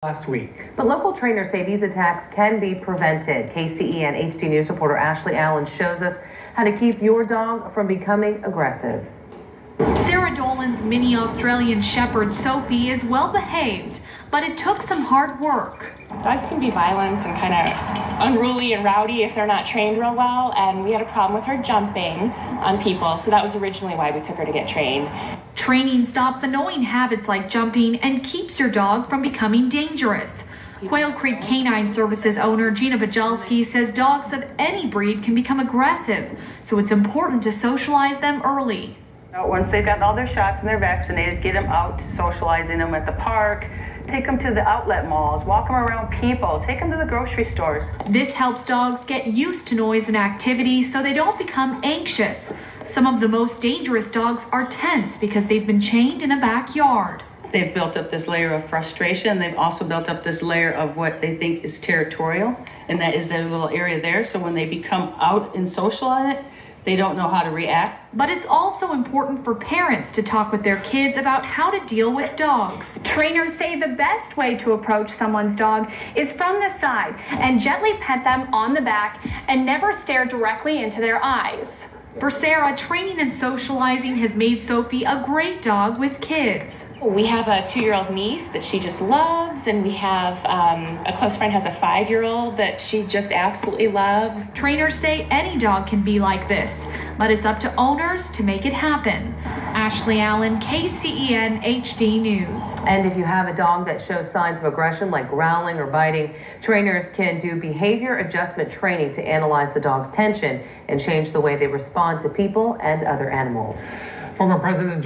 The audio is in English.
last week. But local trainers say these attacks can be prevented. KCEN HD News reporter Ashley Allen shows us how to keep your dog from becoming aggressive. Sarah Dolan's mini Australian Shepherd Sophie is well behaved, but it took some hard work. Dogs can be violent and kind of unruly and rowdy if they're not trained real well, and we had a problem with her jumping on people, so that was originally why we took her to get trained. Training stops annoying habits like jumping and keeps your dog from becoming dangerous. Quail Creek Canine Services owner Gina Bajelski says dogs of any breed can become aggressive, so it's important to socialize them early. Once they've got all their shots and they're vaccinated, get them out, socializing them at the park, take them to the outlet malls, walk them around people, take them to the grocery stores. This helps dogs get used to noise and activity so they don't become anxious. Some of the most dangerous dogs are tense because they've been chained in a backyard. They've built up this layer of frustration. They've also built up this layer of what they think is territorial, and that is their little area there. So when they become out and social on it, they don't know how to react. But it's also important for parents to talk with their kids about how to deal with dogs. Trainers say the best way to approach someone's dog is from the side and gently pet them on the back and never stare directly into their eyes. For Sarah, training and socializing has made Sophie a great dog with kids. We have a 2-year-old niece that she just loves, and we have a close friend has a 5-year-old that she just absolutely loves. Trainers say any dog can be like this, but it's up to owners to make it happen. Ashley Allen, KCEN HD News. And if you have a dog that shows signs of aggression like growling or biting, trainers can do behavior adjustment training to analyze the dog's tension and change the way they respond to people and other animals. Former President